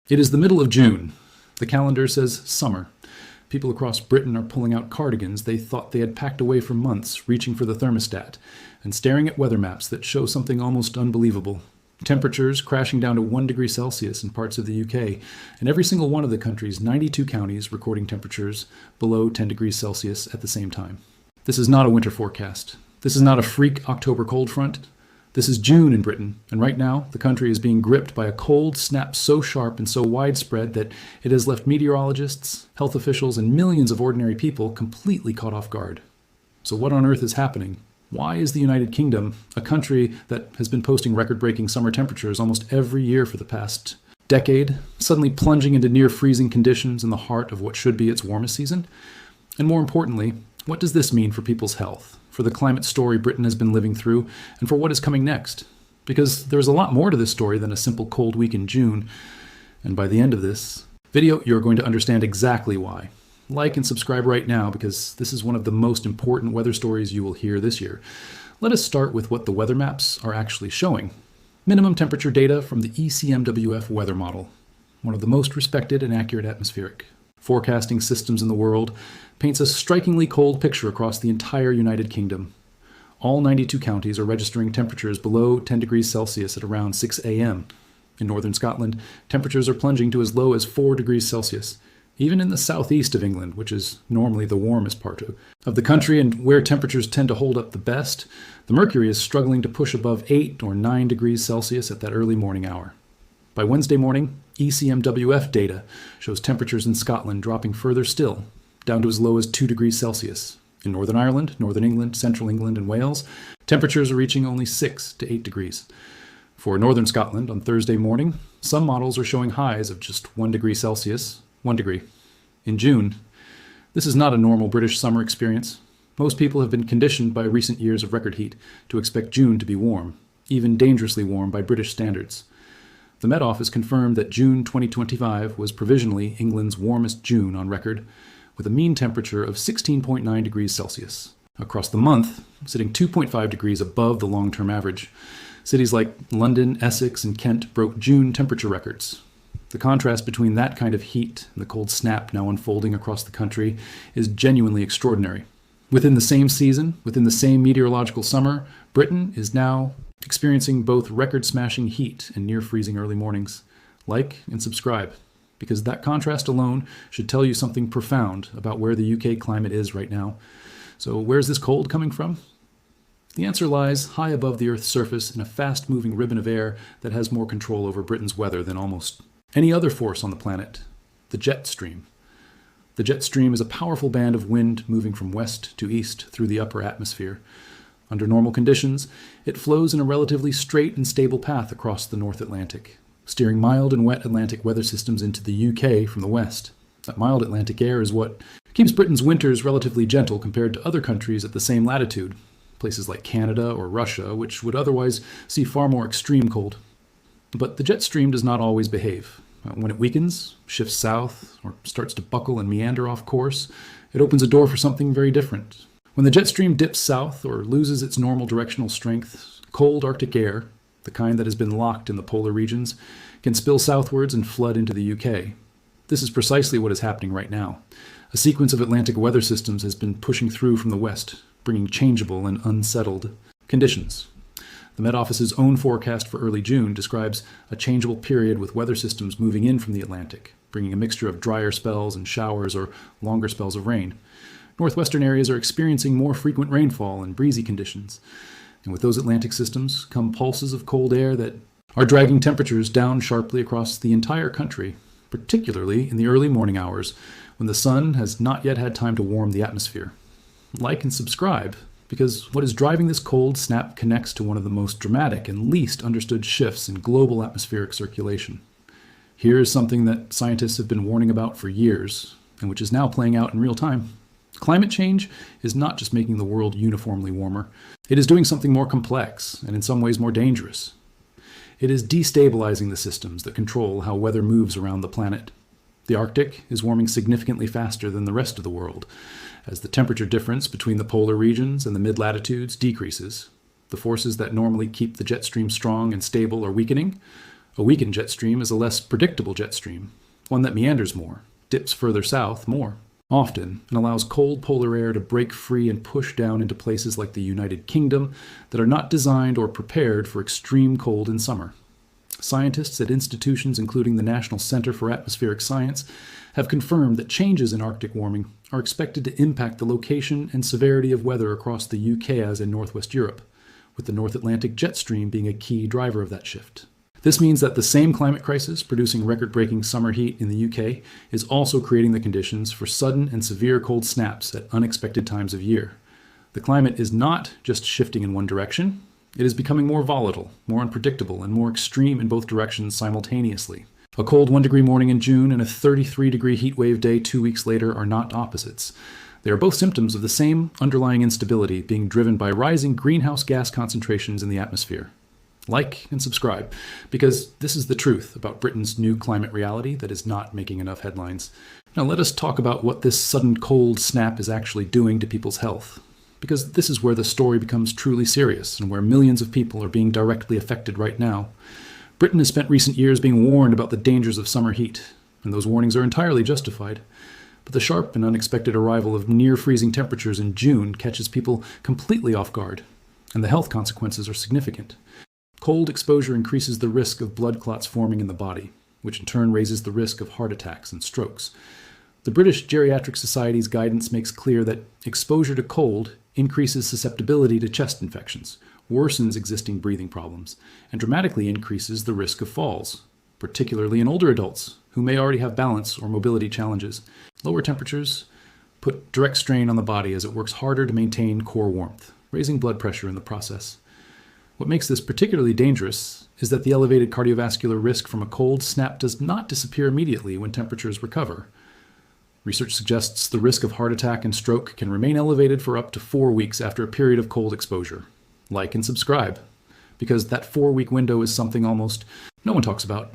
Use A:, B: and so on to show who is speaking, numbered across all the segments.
A: It is the middle of June. The calendar says summer. People across Britain are pulling out cardigans they thought they had packed away for months, reaching for the thermostat, and staring at weather maps that show something almost unbelievable. Temperatures crashing down to 1 degree Celsius in parts of the UK, and every single one of the country's 92 counties recording temperatures below 10 degrees Celsius at the same time. This is not a winter forecast. This is not a freak October cold front. This is June in Britain, and right now the country is being gripped by a cold snap so sharp and so widespread that it has left meteorologists, health officials, and millions of ordinary people completely caught off guard. So what on earth is happening? Why is the United Kingdom, a country that has been posting record-breaking summer temperatures almost every year for the past decade, suddenly plunging into near-freezing conditions in the heart of what should be its warmest season? And more importantly, what does this mean for people's health, for the climate story Britain has been living through, and for what is coming next? Because there's a lot more to this story than a simple cold week in June. And by the end of this video, you're going to understand exactly why. Like and subscribe right now, because this is one of the most important weather stories you will hear this year. Let us start with what the weather maps are actually showing. Minimum temperature data from the ECMWF weather model, one of the most respected and accurate atmospheric forecasting systems in the world, paints a strikingly cold picture across the entire United Kingdom. All 92 counties are registering temperatures below 10 degrees Celsius at around 6 a.m. In northern Scotland, temperatures are plunging to as low as 4 degrees Celsius. Even in the southeast of England, which is normally the warmest part of the country and where temperatures tend to hold up the best, the mercury is struggling to push above 8 or 9 degrees Celsius at that early morning hour. By Wednesday morning, ECMWF data shows temperatures in Scotland dropping further still, down to as low as 2 degrees Celsius. In Northern Ireland, Northern England, Central England, and Wales, temperatures are reaching only 6 to 8 degrees. For Northern Scotland, on Thursday morning, some models are showing highs of just 1 degree Celsius, 1 degree. In June, this is not a normal British summer experience. Most people have been conditioned by recent years of record heat to expect June to be warm, even dangerously warm by British standards. The Met Office confirmed that June 2025 was provisionally England's warmest June on record, with a mean temperature of 16.9 degrees Celsius. Across the month, sitting 2.5 degrees above the long-term average, cities like London, Essex, and Kent broke June temperature records. The contrast between that kind of heat and the cold snap now unfolding across the country is genuinely extraordinary. Within the same season, within the same meteorological summer, Britain is now experiencing both record-smashing heat and near-freezing early mornings. Like and subscribe, because that contrast alone should tell you something profound about where the UK climate is right now. So where's this cold coming from? The answer lies high above the Earth's surface in a fast-moving ribbon of air that has more control over Britain's weather than almost any other force on the planet, the jet stream. The jet stream is a powerful band of wind moving from west to east through the upper atmosphere. Under normal conditions, it flows in a relatively straight and stable path across the North Atlantic, steering mild and wet Atlantic weather systems into the UK from the west. That mild Atlantic air is what keeps Britain's winters relatively gentle compared to other countries at the same latitude, places like Canada or Russia, which would otherwise see far more extreme cold. But the jet stream does not always behave. When it weakens, shifts south, or starts to buckle and meander off course, it opens a door for something very different. When the jet stream dips south or loses its normal directional strength, cold Arctic air, the kind that has been locked in the polar regions, can spill southwards and flood into the UK. This is precisely what is happening right now. A sequence of Atlantic weather systems has been pushing through from the west, bringing changeable and unsettled conditions. The Met Office's own forecast for early June describes a changeable period with weather systems moving in from the Atlantic, bringing a mixture of drier spells and showers or longer spells of rain. Northwestern areas are experiencing more frequent rainfall and breezy conditions. And with those Atlantic systems come pulses of cold air that are dragging temperatures down sharply across the entire country, particularly in the early morning hours when the sun has not yet had time to warm the atmosphere. Like and subscribe, because what is driving this cold snap connects to one of the most dramatic and least understood shifts in global atmospheric circulation. Here is something that scientists have been warning about for years, and which is now playing out in real time. Climate change is not just making the world uniformly warmer. It is doing something more complex, and in some ways more dangerous. It is destabilizing the systems that control how weather moves around the planet. The Arctic is warming significantly faster than the rest of the world, as the temperature difference between the polar regions and the mid-latitudes decreases. The forces that normally keep the jet stream strong and stable are weakening. A weakened jet stream is a less predictable jet stream, one that meanders more, dips further south more often, and allows cold polar air to break free and push down into places like the United Kingdom that are not designed or prepared for extreme cold in summer. Scientists at institutions including the National Center for Atmospheric Science have confirmed that changes in Arctic warming are expected to impact the location and severity of weather across the UK as in Northwest Europe, with the North Atlantic jet stream being a key driver of that shift. This means that the same climate crisis producing record-breaking summer heat in the UK is also creating the conditions for sudden and severe cold snaps at unexpected times of year. The climate is not just shifting in one direction, it is becoming more volatile, more unpredictable, and more extreme in both directions simultaneously. A cold 1-degree morning in June and a 33-degree heat wave day 2 weeks later are not opposites. They are both symptoms of the same underlying instability being driven by rising greenhouse gas concentrations in the atmosphere. Like and subscribe, because this is the truth about Britain's new climate reality that is not making enough headlines. Now let us talk about what this sudden cold snap is actually doing to people's health, because this is where the story becomes truly serious and where millions of people are being directly affected right now. Britain has spent recent years being warned about the dangers of summer heat, and those warnings are entirely justified. But the sharp and unexpected arrival of near-freezing temperatures in June catches people completely off guard, and the health consequences are significant. Cold exposure increases the risk of blood clots forming in the body, which in turn raises the risk of heart attacks and strokes. The British Geriatric Society's guidance makes clear that exposure to cold increases susceptibility to chest infections, worsens existing breathing problems, and dramatically increases the risk of falls, particularly in older adults who may already have balance or mobility challenges. Lower temperatures put direct strain on the body as it works harder to maintain core warmth, raising blood pressure in the process. What makes this particularly dangerous is that the elevated cardiovascular risk from a cold snap does not disappear immediately when temperatures recover. Research suggests the risk of heart attack and stroke can remain elevated for up to 4 weeks after a period of cold exposure. Like and subscribe, because that 4-week window is something almost no one talks about.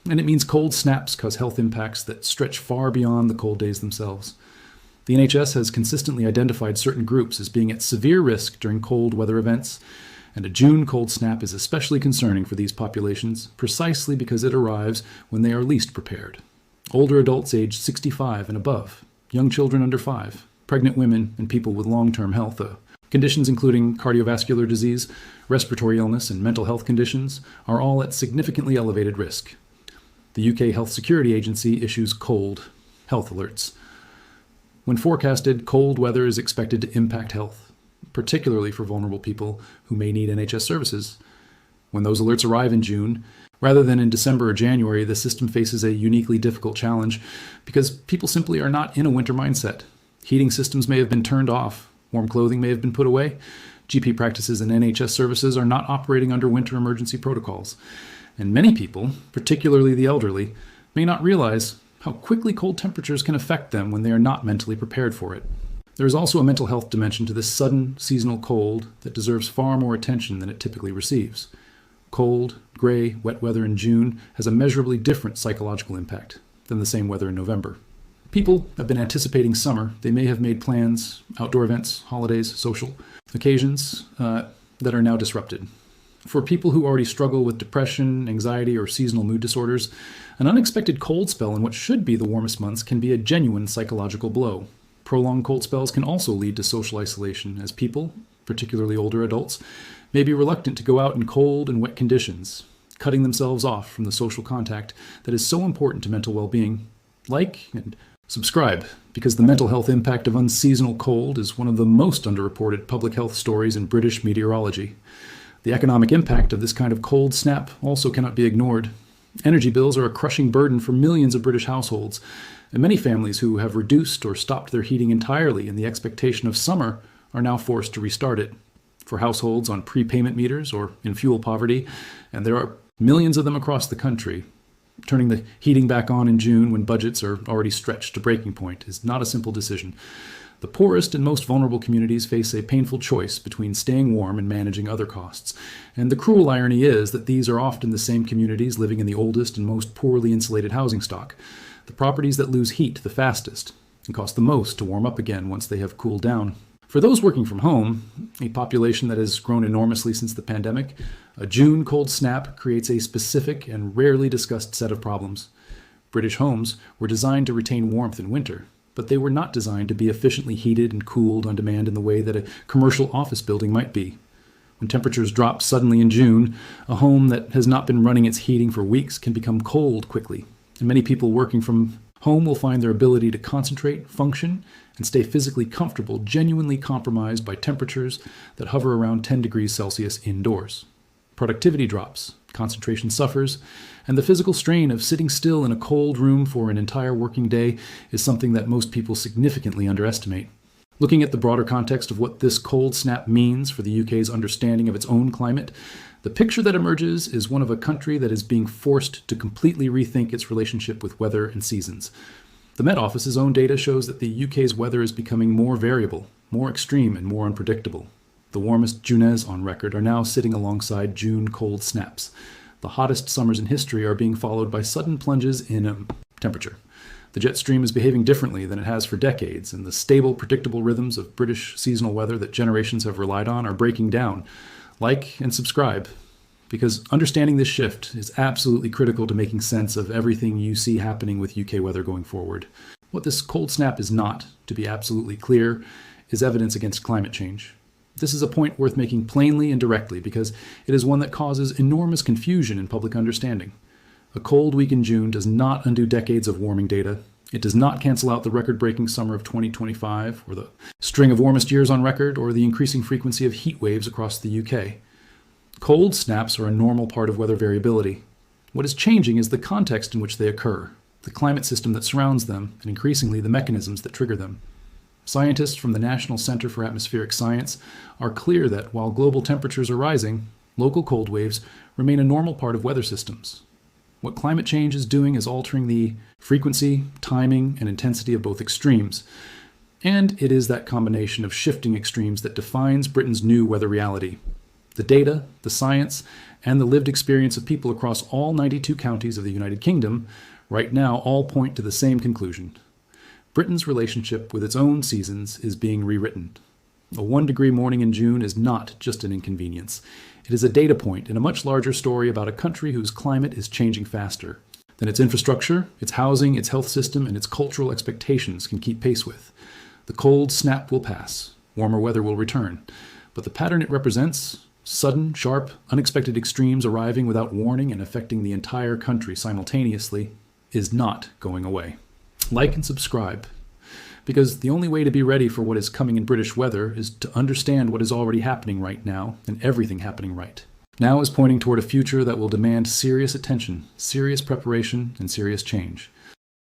A: And it means cold snaps cause health impacts that stretch far beyond the cold days themselves. The NHS has consistently identified certain groups as being at severe risk during cold weather events, and a June cold snap is especially concerning for these populations precisely because it arrives when they are least prepared. Older adults aged 65 and above, young children under 5, pregnant women, and people with long-term health. Conditions including cardiovascular disease, respiratory illness, and mental health conditions are all at significantly elevated risk. The UK Health Security Agency issues cold health alerts. When forecasted, cold weather is expected to impact health, particularly for vulnerable people who may need NHS services. When those alerts arrive in June, rather than in December or January, the system faces a uniquely difficult challenge because people simply are not in a winter mindset. Heating systems may have been turned off, warm clothing may have been put away, GP practices and NHS services are not operating under winter emergency protocols. And many people, particularly the elderly, may not realize how quickly cold temperatures can affect them when they are not mentally prepared for it. There is also a mental health dimension to this sudden seasonal cold that deserves far more attention than it typically receives. Cold, gray, wet weather in June has a measurably different psychological impact than the same weather in November. People have been anticipating summer. They may have made plans, outdoor events, holidays, social occasions that are now disrupted. For people who already struggle with depression, anxiety, or seasonal mood disorders, an unexpected cold spell in what should be the warmest months can be a genuine psychological blow. Prolonged cold spells can also lead to social isolation, as people, particularly older adults, may be reluctant to go out in cold and wet conditions, cutting themselves off from the social contact that is so important to mental well-being. Like and subscribe, because the mental health impact of unseasonal cold is one of the most underreported public health stories in British meteorology. The economic impact of this kind of cold snap also cannot be ignored. Energy bills are a crushing burden for millions of British households, and many families who have reduced or stopped their heating entirely in the expectation of summer are now forced to restart it. For households on prepayment meters or in fuel poverty, and there are millions of them across the country, turning the heating back on in June when budgets are already stretched to breaking point is not a simple decision. The poorest and most vulnerable communities face a painful choice between staying warm and managing other costs. And the cruel irony is that these are often the same communities living in the oldest and most poorly insulated housing stock, the properties that lose heat the fastest and cost the most to warm up again once they have cooled down. For those working from home, a population that has grown enormously since the pandemic, a June cold snap creates a specific and rarely discussed set of problems. British homes were designed to retain warmth in winter, but they were not designed to be efficiently heated and cooled on demand in the way that a commercial office building might be. When temperatures drop suddenly in June, a home that has not been running its heating for weeks can become cold quickly, and many people working from home will find their ability to concentrate, function, and stay physically comfortable genuinely compromised by temperatures that hover around 10 degrees Celsius indoors. Productivity drops, concentration suffers, and the physical strain of sitting still in a cold room for an entire working day is something that most people significantly underestimate. Looking at the broader context of what this cold snap means for the UK's understanding of its own climate, the picture that emerges is one of a country that is being forced to completely rethink its relationship with weather and seasons. The Met Office's own data shows that the UK's weather is becoming more variable, more extreme, and more unpredictable. The warmest Junes on record are now sitting alongside June cold snaps. The hottest summers in history are being followed by sudden plunges in temperature. The jet stream is behaving differently than it has for decades, and the stable, predictable rhythms of British seasonal weather that generations have relied on are breaking down. Like and subscribe, because understanding this shift is absolutely critical to making sense of everything you see happening with UK weather going forward. What this cold snap is not, to be absolutely clear, is evidence against climate change. This is a point worth making plainly and directly because it is one that causes enormous confusion in public understanding. A cold week in June does not undo decades of warming data. It does not cancel out the record-breaking summer of 2025, or the string of warmest years on record, or the increasing frequency of heat waves across the UK. Cold snaps are a normal part of weather variability. What is changing is the context in which they occur, the climate system that surrounds them, and increasingly the mechanisms that trigger them. Scientists from the National Center for Atmospheric Science are clear that while global temperatures are rising, local cold waves remain a normal part of weather systems. What climate change is doing is altering the frequency, timing, and intensity of both extremes. And it is that combination of shifting extremes that defines Britain's new weather reality. The data, the science, and the lived experience of people across all 92 counties of the United Kingdom right now all point to the same conclusion. Britain's relationship with its own seasons is being rewritten. A 1-degree morning in June is not just an inconvenience. It is a data point in a much larger story about a country whose climate is changing faster than its infrastructure, its housing, its health system, and its cultural expectations can keep pace with. The cold snap will pass. Warmer weather will return. But the pattern it represents, sudden, sharp, unexpected extremes arriving without warning and affecting the entire country simultaneously, is not going away. Like and subscribe, because the only way to be ready for what is coming in British weather is to understand what is already happening right now and everything happening right. Now is pointing toward a future that will demand serious attention, serious preparation, and serious change.